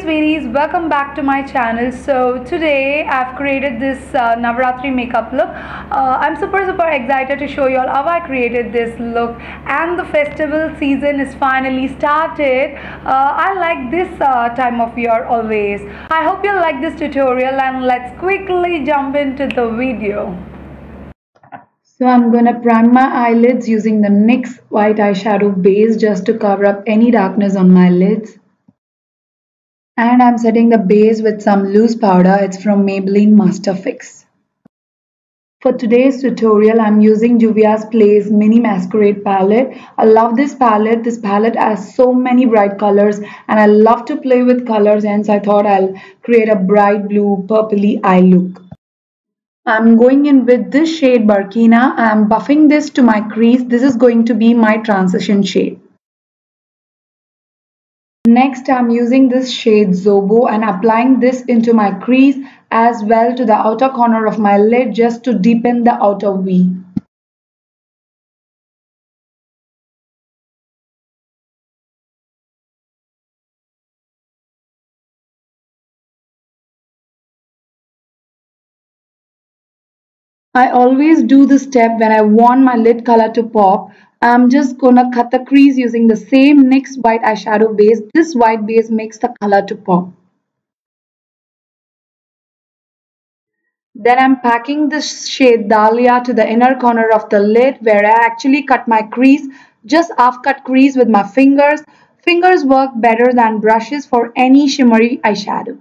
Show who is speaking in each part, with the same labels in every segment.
Speaker 1: sweeties, welcome back to my channel. So today I've created this Navratri makeup look. I'm super excited to show you all how I created this look, and the festival season is finally started. I like this time of year always. I hope you like this tutorial, and let's quickly jump into the video. So I'm gonna prime my eyelids using the NYX white eyeshadow base just to cover up any darkness on my lids. And I'm setting the base with some loose powder. It's from Maybelline Master Fix. For today's tutorial, I'm using Juvias Play's Mini Masquerade palette. I love this palette. This palette has so many bright colors and I love to play with colors, hence I thought I'll create a bright blue purpley eye look. I'm going in with this shade Burkina. I'm buffing this to my crease. This is going to be my transition shade. Next, I'm using this shade Zobo and applying this into my crease as well to the outer corner of my lid just to deepen the outer V. I always do this step when I want my lid color to pop. I'm just gonna cut the crease using the same NYX white eyeshadow base. This white base makes the color to pop. Then I'm packing this shade Dahlia to the inner corner of the lid where I actually cut my crease. Just half cut crease with my fingers. Fingers work better than brushes for any shimmery eyeshadow.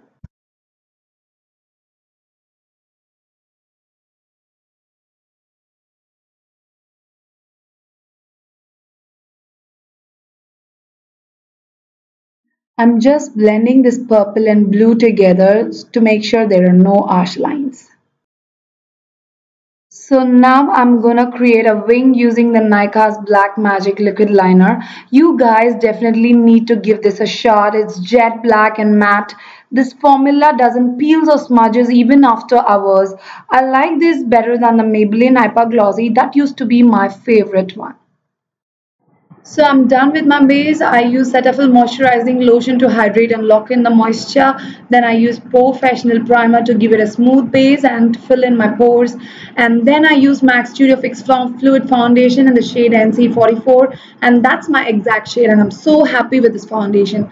Speaker 1: I'm just blending this purple and blue together to make sure there are no harsh lines. So now I'm gonna create a wing using the Nykaa's Black Magic Liquid Liner. You guys definitely need to give this a shot. It's jet black and matte. This formula doesn't peel or smudges even after hours. I like this better than the Maybelline Hyper Glossy. That used to be my favorite one. So I'm done with my base. I use Cetaphil moisturizing lotion to hydrate and lock in the moisture. Then I use POREfessional primer to give it a smooth base and fill in my pores. And then I use MAC Studio Fix Fluid Foundation in the shade NC44. And that's my exact shade and I'm so happy with this foundation.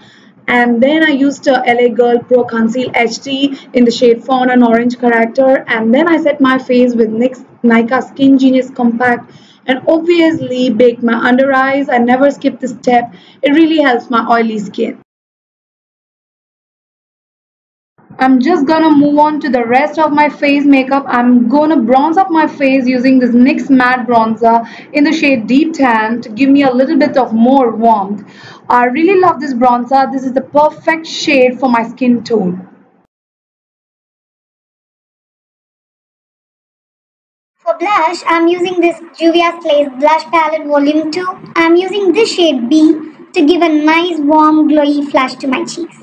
Speaker 1: And then I used LA Girl Pro Conceal HD in the shade Fawn and Orange Corrector. And then I set my face with Nykaa SKINgenius Compact. And obviously bake my under eyes. I never skip this step. It really helps my oily skin. I'm just gonna move on to the rest of my face makeup. I'm gonna bronze up my face using this NYX matte bronzer in the shade Deep Tan to give me a little bit of more warmth. I really love this bronzer. This is the perfect shade for my skin tone.
Speaker 2: For blush, I'm using this Juvias Play's Blush Palette Volume 2. I'm using this shade B to give a nice warm glowy flash to my cheeks.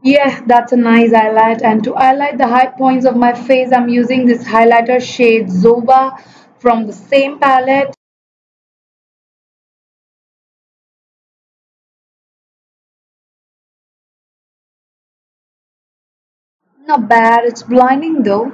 Speaker 1: Yeah, that's a nice highlight. And to highlight the high points of my face, I'm using this highlighter shade Zoba from the same palette. Not bad, it's blinding though.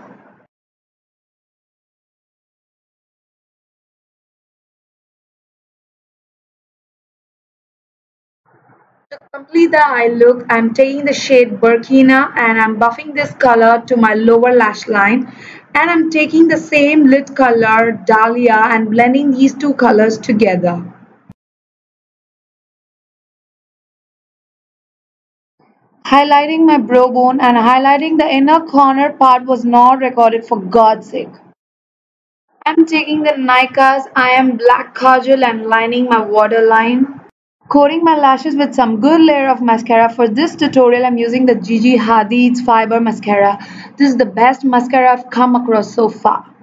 Speaker 1: To complete the eye look, I'm taking the shade Burkina and I'm buffing this color to my lower lash line. And I'm taking the same lid color Dahlia and blending these two colors together. Highlighting my brow bone and highlighting the inner corner part was not recorded, for God's sake. I'm taking the Nykaa's EYEM black kajal and lining my waterline. Coating my lashes with some good layer of mascara. For this tutorial, I'm using the Gigi Hadid's Fiber Mascara. This is the best mascara I've come across so far.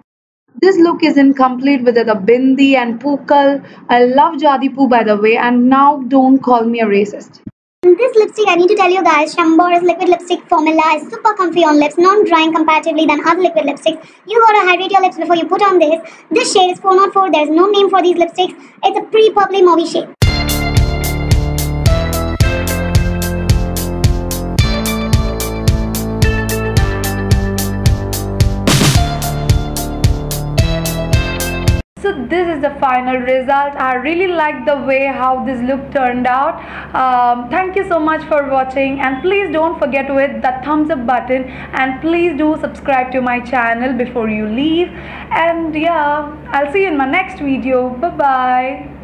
Speaker 1: This look is incomplete without the bindi and pukal. I love Jadi Poo, by the way, and now don't call me a racist.
Speaker 2: This lipstick, I need to tell you guys, Chambor's liquid lipstick formula is super comfy on lips, non-drying comparatively than other liquid lipsticks. You gotta hydrate your lips before you put on this. This shade is 404. There's no name for these lipsticks. It's a pre-purpley mauvey shade.
Speaker 1: is the final result. I really like the way how this look turned out. Thank you so much for watching, and please don't forget to hit the thumbs up button, and please do subscribe to my channel before you leave. And yeah, I'll see you in my next video. Bye bye.